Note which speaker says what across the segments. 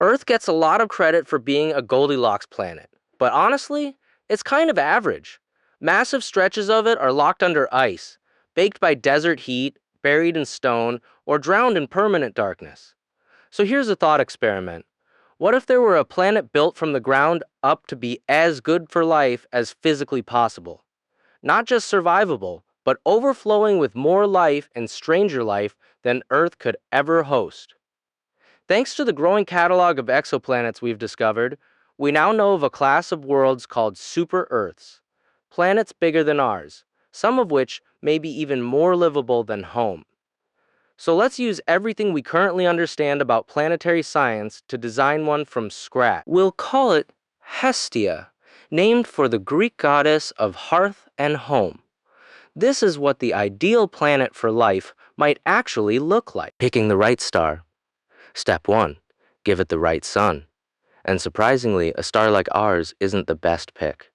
Speaker 1: Earth gets a lot of credit for being a Goldilocks planet, but honestly, it's kind of average. Massive stretches of it are locked under ice, baked by desert heat, buried in stone, or drowned in permanent darkness. So here's a thought experiment. What if there were a planet built from the ground up to be as good for life as physically possible? Not just survivable, but overflowing with more life and stranger life than Earth could ever host. Thanks to the growing catalog of exoplanets we've discovered, we now know of a class of worlds called super-Earths, planets bigger than ours, some of which may be even more livable than home. So let's use everything we currently understand about planetary science to design one from scratch. We'll call it Hestia, named for the Greek goddess of hearth and home. This is what the ideal planet for life might actually look like. Picking the right star. Step 1. Give it the right sun. And surprisingly, a star like ours isn't the best pick.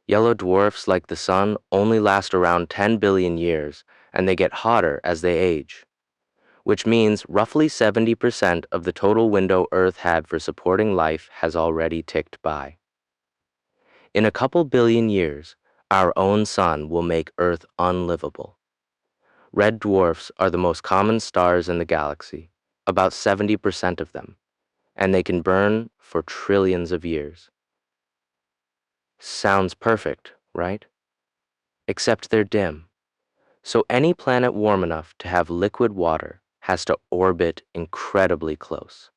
Speaker 1: Yellow dwarfs like the sun only last around 10 billion years, and they get hotter as they age, which means roughly 70% of the total window Earth had for supporting life has already ticked by. In a couple billion years, our own sun will make Earth unlivable. Red dwarfs are the most common stars in the galaxy, about 70% of them, and they can burn for trillions of years. Sounds perfect, right? Except they're dim. So any planet warm enough to have liquid water has to orbit incredibly close,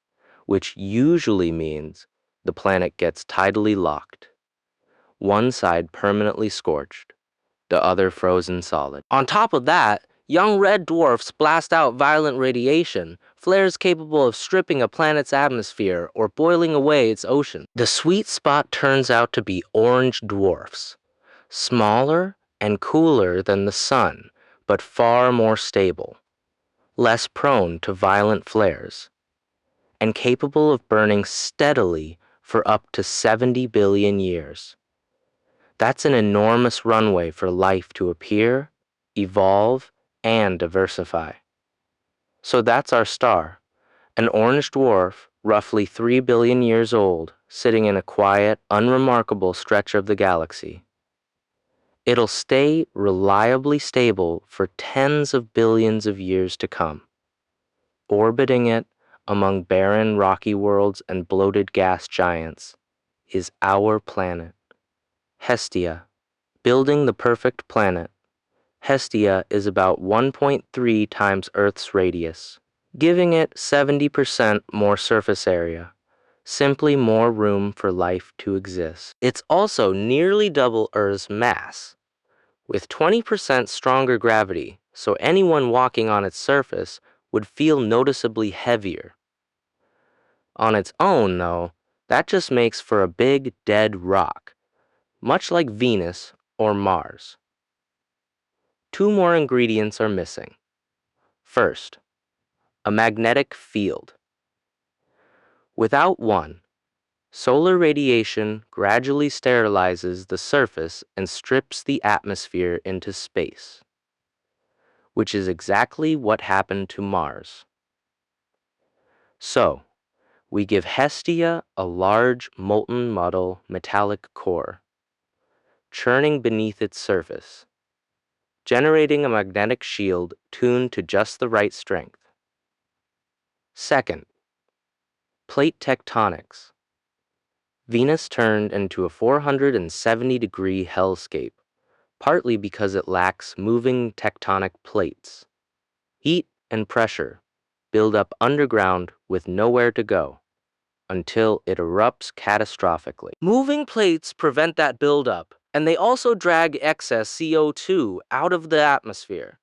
Speaker 1: which usually means the planet gets tidally locked, one side permanently scorched, the other frozen solid. On top of that, young red dwarfs blast out violent radiation, flares capable of stripping a planet's atmosphere or boiling away its ocean. The sweet spot turns out to be orange dwarfs, smaller and cooler than the sun, but far more stable, less prone to violent flares, and capable of burning steadily for up to 70 billion years. That's an enormous runway for life to appear, evolve, and diversify. So that's our star, an orange dwarf, roughly 3 billion years old, sitting in a quiet, unremarkable stretch of the galaxy. It'll stay reliably stable for tens of billions of years to come. Orbiting it among barren rocky worlds and bloated gas giants is our planet, Hestia. Building the perfect planet, Hestia is about 1.3 times Earth's radius, giving it 70% more surface area, simply more room for life to exist. It's also nearly double Earth's mass, with 20% stronger gravity, so anyone walking on its surface would feel noticeably heavier. On its own, though, that just makes for a big, dead rock, much like Venus or Mars. Two more ingredients are missing. First, a magnetic field. Without one, solar radiation gradually sterilizes the surface and strips the atmosphere into space, which is exactly what happened to Mars. So, we give Hestia a large molten metallic core, churning beneath its surface, generating a magnetic shield tuned to just the right strength. Second, plate tectonics. Venus turned into a 470-degree hellscape, partly because it lacks moving tectonic plates. Heat and pressure build up underground with nowhere to go until it erupts catastrophically. Moving plates prevent that buildup, and they also drag excess CO2 out of the atmosphere,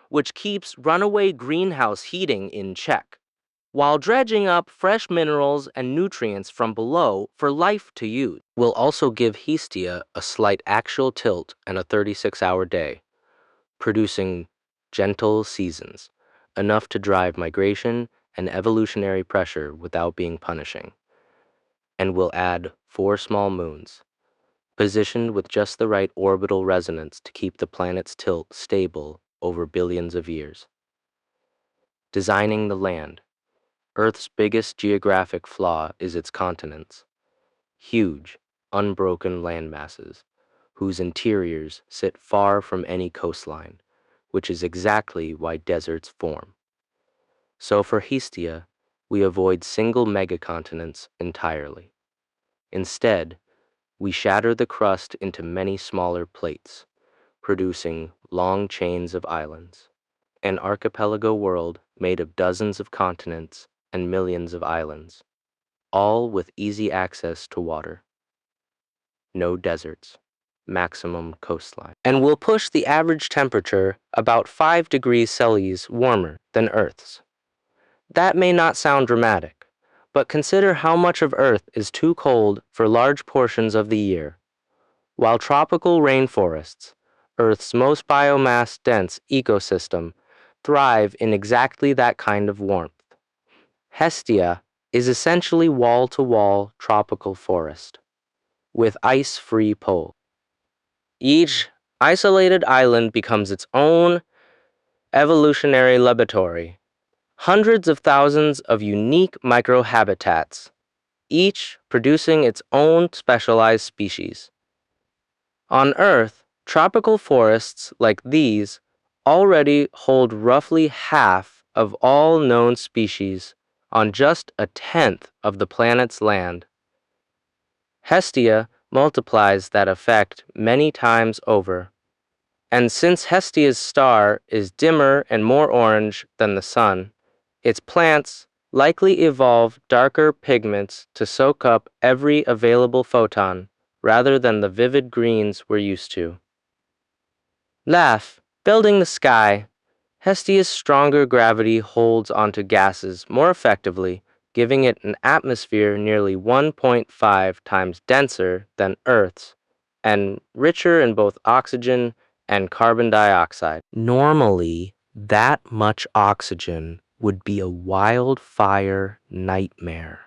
Speaker 1: which keeps runaway greenhouse heating in check, while dredging up fresh minerals and nutrients from below for life to use. We'll also give Hestia a slight axial tilt and a 36-hour day, producing gentle seasons, enough to drive migration and evolutionary pressure without being punishing. And we'll add 4 small moons, positioned with just the right orbital resonance to keep the planet's tilt stable over billions of years. Designing the land. Earth's biggest geographic flaw is its continents, huge, unbroken landmasses, whose interiors sit far from any coastline, which is exactly why deserts form. So for Hestia, we avoid single megacontinents entirely. Instead, we shatter the crust into many smaller plates, producing long chains of islands, an archipelago world made of dozens of continents and millions of islands, all with easy access to water. No deserts, maximum coastline. And will push the average temperature about 5 degrees Celsius warmer than Earth's. That may not sound dramatic, but consider how much of Earth is too cold for large portions of the year. While tropical rainforests, Earth's most biomass-dense ecosystem, thrive in exactly that kind of warmth. Hestia is essentially wall-to-wall tropical forest, with ice-free poles. Each isolated island becomes its own evolutionary laboratory, hundreds of thousands of unique microhabitats, each producing its own specialized species. On Earth, tropical forests like these already hold roughly half of all known species on just a tenth of the planet's land. Hestia multiplies that effect many times over. And since Hestia's star is dimmer and more orange than the sun, its plants likely evolve darker pigments to soak up every available photon rather than the vivid greens we're used to. Laugh, building the sky. Hestia's stronger gravity holds onto gases more effectively, giving it an atmosphere nearly 1.5 times denser than Earth's and richer in both oxygen and carbon dioxide. Normally, that much oxygen would be a wildfire nightmare.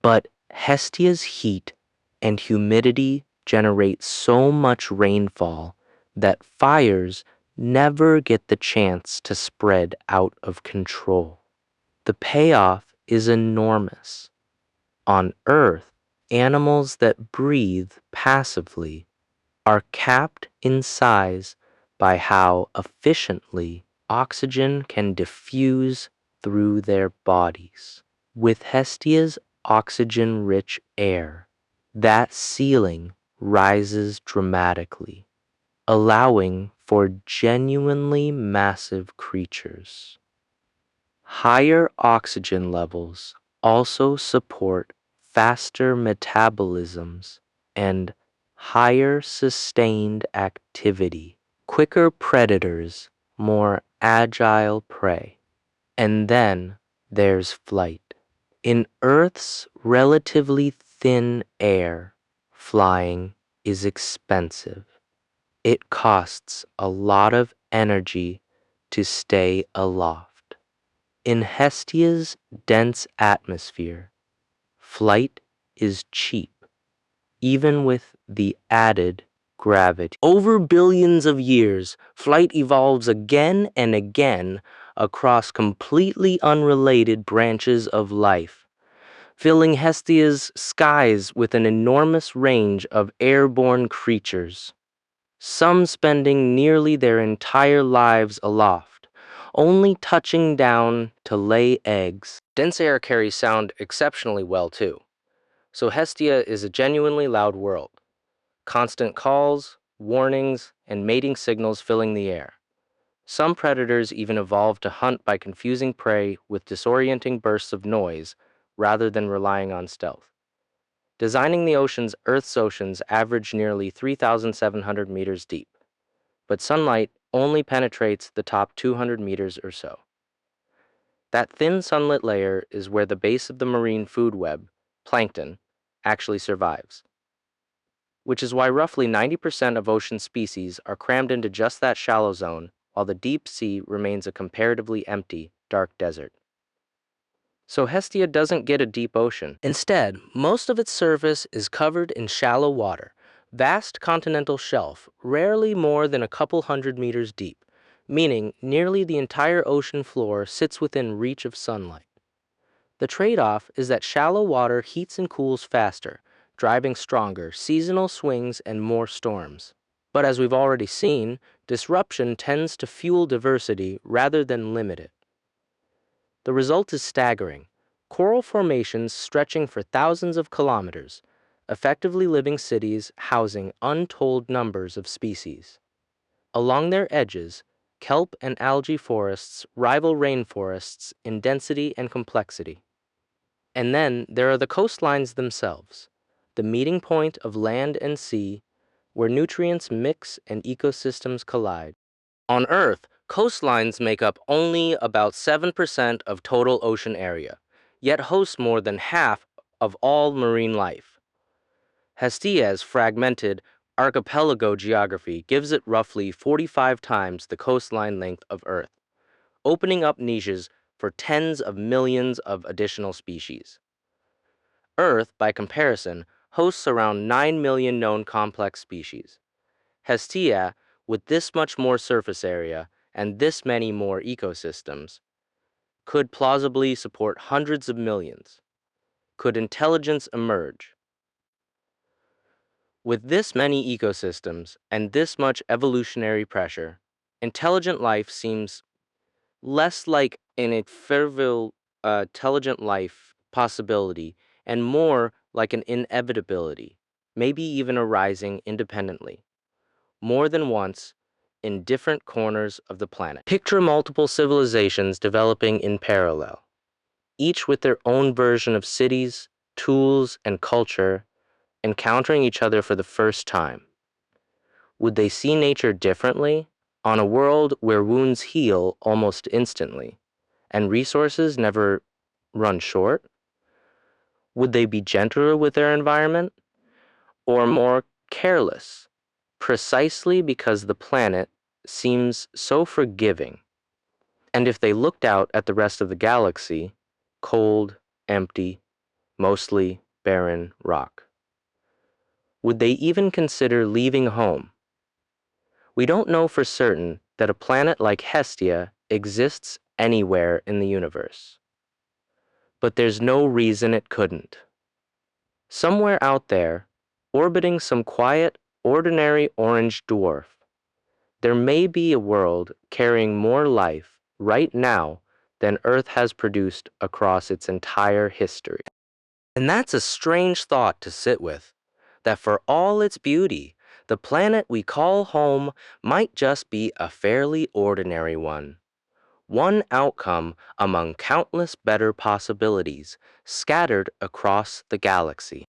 Speaker 1: But Hestia's heat and humidity generate so much rainfall that fires never get the chance to spread out of control. The payoff is enormous. On Earth, animals that breathe passively are capped in size by how efficiently oxygen can diffuse through their bodies. With Hestia's oxygen-rich air, that ceiling rises dramatically, allowing for genuinely massive creatures. Higher oxygen levels also support faster metabolisms and higher sustained activity, quicker predators, more agile prey. And then there's flight. In Earth's relatively thin air, flying is expensive. It costs a lot of energy to stay aloft. In Hestia's dense atmosphere, flight is cheap, even with the added gravity. Over billions of years, flight evolves again and again across completely unrelated branches of life, filling Hestia's skies with an enormous range of airborne creatures, some spending nearly their entire lives aloft, only touching down to lay eggs. Dense air carries sound exceptionally well, too. So Hestia is a genuinely loud world. Constant calls, warnings, and mating signals filling the air. Some predators even evolve to hunt by confusing prey with disorienting bursts of noise rather than relying on stealth. Designing the oceans, Earth's oceans average nearly 3,700 meters deep, but sunlight only penetrates the top 200 meters or so. That thin sunlit layer is where the base of the marine food web, plankton, actually survives, which is why roughly 90% of ocean species are crammed into just that shallow zone, while the deep sea remains a comparatively empty, dark desert. So Hestia doesn't get a deep ocean. Instead, most of its surface is covered in shallow water, vast continental shelf, rarely more than a couple hundred meters deep, meaning nearly the entire ocean floor sits within reach of sunlight. The trade-off is that shallow water heats and cools faster, driving stronger seasonal swings and more storms. But as we've already seen, disruption tends to fuel diversity rather than limit it. The result is staggering. Coral formations stretching for thousands of kilometers, effectively living cities housing untold numbers of species. Along their edges, kelp and algae forests rival rainforests in density and complexity. And then there are the coastlines themselves, the meeting point of land and sea, where nutrients mix and ecosystems collide. On Earth, coastlines make up only about 7% of total ocean area, yet host more than half of all marine life. Hestia's fragmented archipelago geography gives it roughly 45 times the coastline length of Earth, opening up niches for tens of millions of additional species. Earth, by comparison, hosts around 9 million known complex species. Hestia, with this much more surface area and this many more ecosystems, could plausibly support hundreds of millions. Could intelligence emerge? With this many ecosystems and this much evolutionary pressure, intelligent life seems less like an ephemeral intelligent life possibility and more like an inevitability, maybe even arising independently, more than once, in different corners of the planet. Picture multiple civilizations developing in parallel, each with their own version of cities, tools, and culture, encountering each other for the first time. Would they see nature differently on a world where wounds heal almost instantly and resources never run short? Would they be gentler with their environment or more careless, precisely because the planet seems so forgiving? And if they looked out at the rest of the galaxy, cold, empty, mostly barren rock, would they even consider leaving home? We don't know for certain that a planet like Hestia exists anywhere in the universe. But there's no reason it couldn't. Somewhere out there, orbiting some quiet, ordinary orange dwarf, there may be a world carrying more life right now than Earth has produced across its entire history. And that's a strange thought to sit with, that for all its beauty, the planet we call home might just be a fairly ordinary one outcome among countless better possibilities scattered across the galaxy.